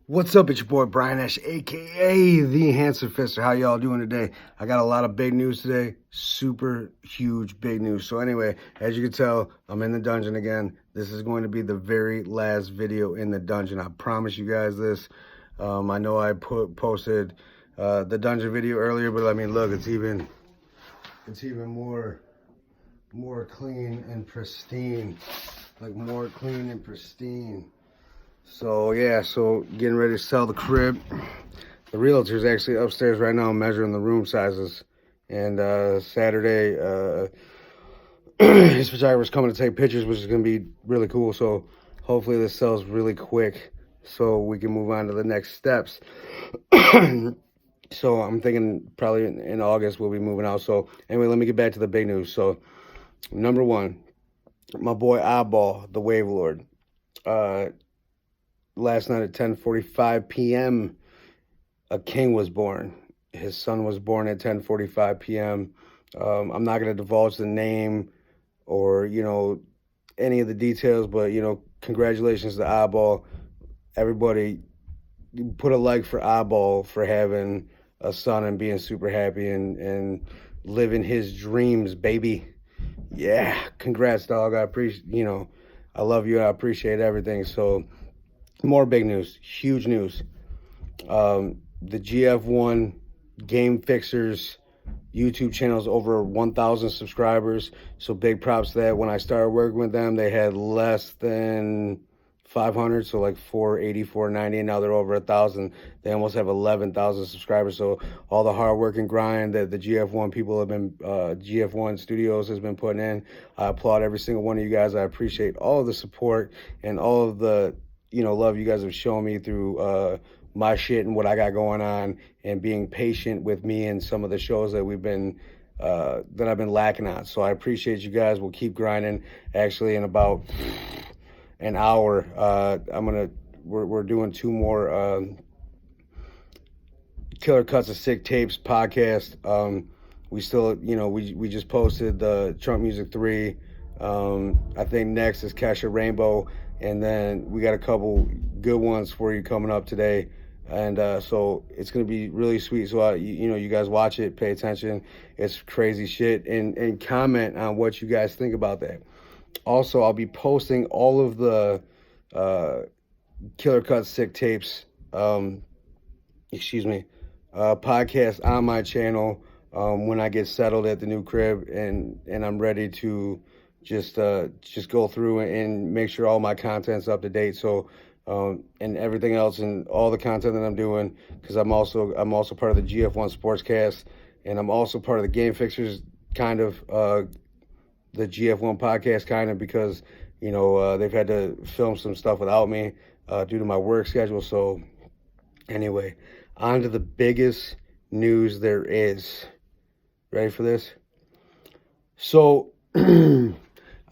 What's up? It's your boy Brian Ash, aka the Handsome Fister. How y'all doing today? I got a lot of big news today. Super huge big news. So anyway, as you can tell, I'm in the dungeon again. This is going to be the very last video in the dungeon. I promise you guys this. I know I posted the dungeon video earlier, but I mean, look, it's even more clean and pristine. Like more clean and pristine. So yeah, so getting ready to sell the crib. The realtor's actually upstairs right now measuring the room sizes. And Saturday, his photographer's coming to take pictures, which is going to be really cool. So hopefully this sells really quick so we can move on to the next steps. So I'm thinking probably in August we'll be moving out. So anyway, let me get back to the big news. So number one, my boy Eyeball, the Wave Lord. Last night at 10:45 p.m., a king was born. His son was born at 10:45 p.m. I'm not going to divulge the name or, any of the details, but, congratulations to Eyeball. Everybody, put a like for Eyeball for having a son and being super happy and living his dreams, baby. Yeah, congrats, dog. I appreciate, I love you. I appreciate everything. So, more big news, huge news. The GF1 Game Fixers YouTube channel is over 1,000 subscribers. So big props to that. When I started working with them, they had less than 500, so like 480, 490, and now they're over 1,000. They almost have 11,000 subscribers. So all the hard work and grind that the GF1 people have been, GF1 Studios has been putting in, I applaud every single one of you guys. I appreciate all of the support and all of the love you guys have shown me through my shit and what I got going on, and being patient with me and some of the shows that we've been that I've been lacking on. So I appreciate you guys. We'll keep grinding. Actually, in about an hour, we're doing 2 more Killer Cuts of Sick Tapes podcast. We still, we just posted the Trump Music 3. I think next is Kesha Rainbow. And then we got a couple good ones for you coming up today. And so it's going to be really sweet. So, you guys watch it, pay attention. It's crazy shit. And comment on what you guys think about that. Also, I'll be posting all of the Killer Cut Sick Tapes, podcast on my channel when I get settled at the new crib and I'm ready to just go through and make sure all my content's up to date. So and everything else and all the content that I'm doing, because I'm also part of the GF1 Sportscast, and I'm also part of the Game Fixers, kind of the GF1 podcast, kind of, because they've had to film some stuff without me due to my work schedule. So anyway, on to the biggest news there is. Ready for this? So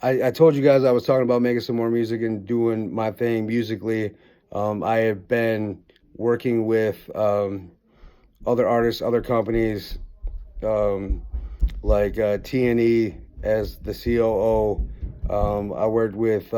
I told you guys I was talking about making some more music and doing my thing musically. I have been working with other artists, other companies, like T&E as the COO. I worked with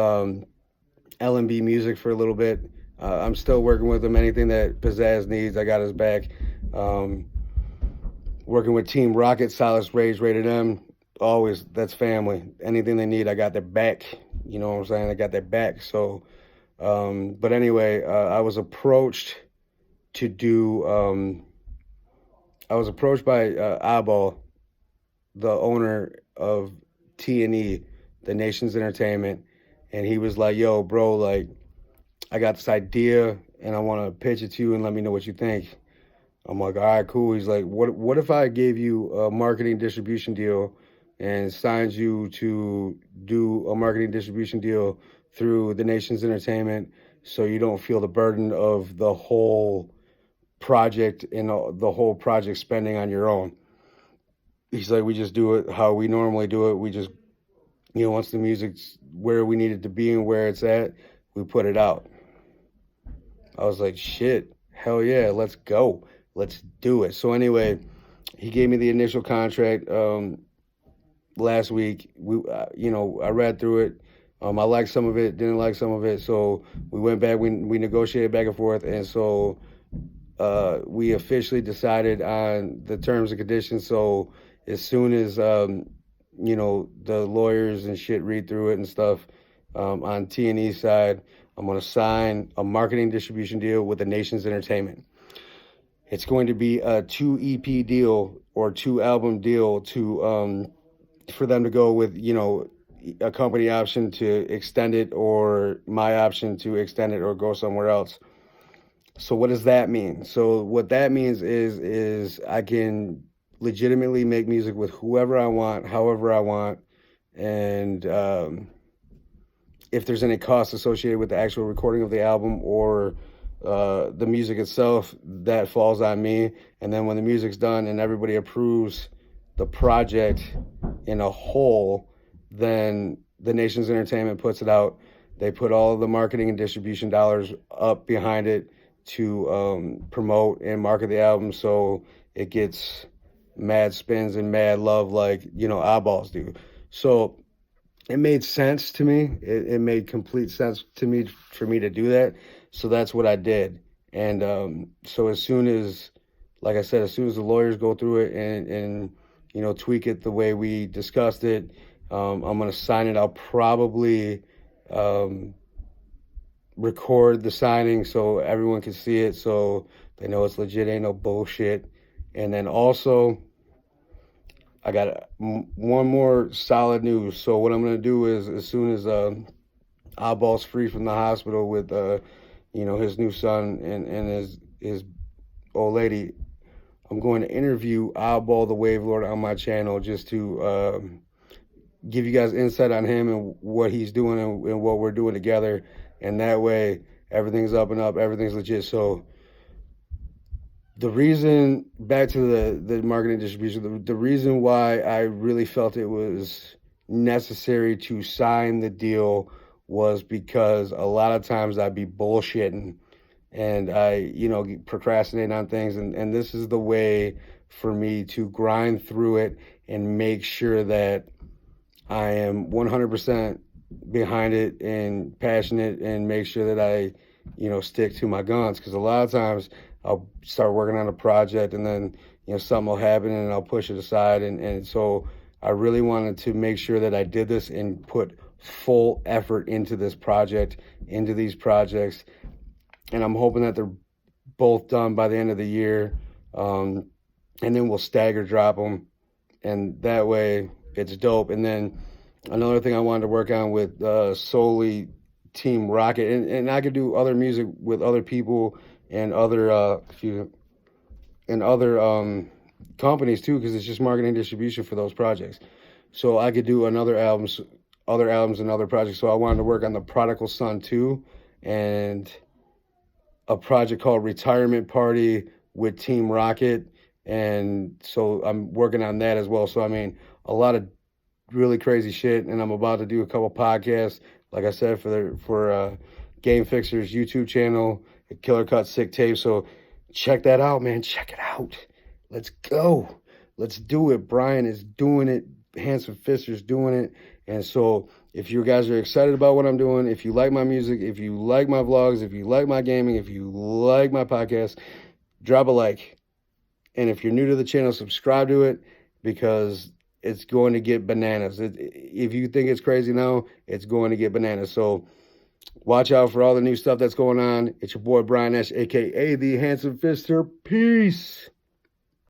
L&B Music for a little bit. I'm still working with them. Anything that Pizzazz needs, I got his back. Working with Team Rocket, Silas Rage, Rated M. Always, that's family. Anything they need, I got their back. You know what I'm saying? I got their back. So, but anyway, I was approached to do, I was approached by Eyeball, the owner of T&E, The Nations Entertainment, and he was like, yo, bro, like, I got this idea, and I want to pitch it to you and let me know what you think. I'm like, all right, cool. He's like, what if I gave you a marketing distribution deal and signed you to do a marketing distribution deal through The Nations Entertainment, so you don't feel the burden of the whole project and the whole project spending on your own? He's like, we just do it how we normally do it. We just, once the music's where we need it to be and where it's at, we put it out. I was like, shit, hell yeah, let's go. Let's do it. So anyway, he gave me the initial contract last week. I read through it. I liked some of it, didn't like some of it. So we went back, we negotiated back and forth. And so we officially decided on the terms and conditions. So as soon as, the lawyers and shit read through it and stuff on T&E side, I'm going to sign a marketing distribution deal with the Nations Entertainment. It's going to be a 2 EP deal or 2 album deal to for them to go with, a company option to extend it or my option to extend it or go somewhere else. So what does that mean? So what that means is I can legitimately make music with whoever I want, however I want, and if there's any costs associated with the actual recording of the album or the music itself, that falls on me. And then when the music's done and everybody approves the project in a whole, then the Nations Entertainment puts it out. They put all of the marketing and distribution dollars up behind it to promote and market the album, so it gets mad spins and mad love like, eyeballs do. So it made sense to me. It made complete sense to me for me to do that. So that's what I did. And so as soon as, like I said, as soon as the lawyers go through it and tweak it the way we discussed it, I'm going to sign it. I'll probably record the signing so everyone can see it, so they know it's legit, ain't no bullshit. And then also, I got one more solid news. So what I'm going to do is, as soon as Oddball's free from the hospital with his new son and his old lady, I'm going to interview Oddball the Wave Lord on my channel just to give you guys insight on him and what he's doing and what we're doing together. And that way, everything's up and up, everything's legit. So the reason, back to the marketing distribution, the reason why I really felt it was necessary to sign the deal was because a lot of times I'd be bullshitting and I, procrastinate on things. And this is the way for me to grind through it and make sure that I am 100% behind it and passionate and make sure that I, stick to my guns. Because a lot of times I'll start working on a project and then, something will happen and I'll push it aside. And so I really wanted to make sure that I did this and put full effort into this project, into these projects. And I'm hoping that they're both done by the end of the year. And then we'll stagger drop them. And that way it's dope. And then another thing I wanted to work on with solely Team Rocket, and I could do other music with other people and other companies too, because it's just marketing distribution for those projects. So I could do other albums and other projects. So I wanted to work on the Prodigal Son 2 and a project called Retirement Party with Team Rocket. And so I'm working on that as well. So I mean, a lot of really crazy shit, and I'm about to do a couple podcasts, like I said, for Game Fixer's YouTube channel, Killer Cut Sick Tape. So check that out, man. Check it out. Let's go. Let's do it. Brian is doing it. Handsome Fister's doing it. And so if you guys are excited about what I'm doing, if you like my music, if you like my vlogs, if you like my gaming, if you like my podcast, drop a like. And if you're new to the channel, subscribe to it, because it's going to get bananas. If you think it's crazy now, it's going to get bananas. So watch out for all the new stuff that's going on. It's your boy Brian Nash, a.k.a. the Handsome Fister. Peace.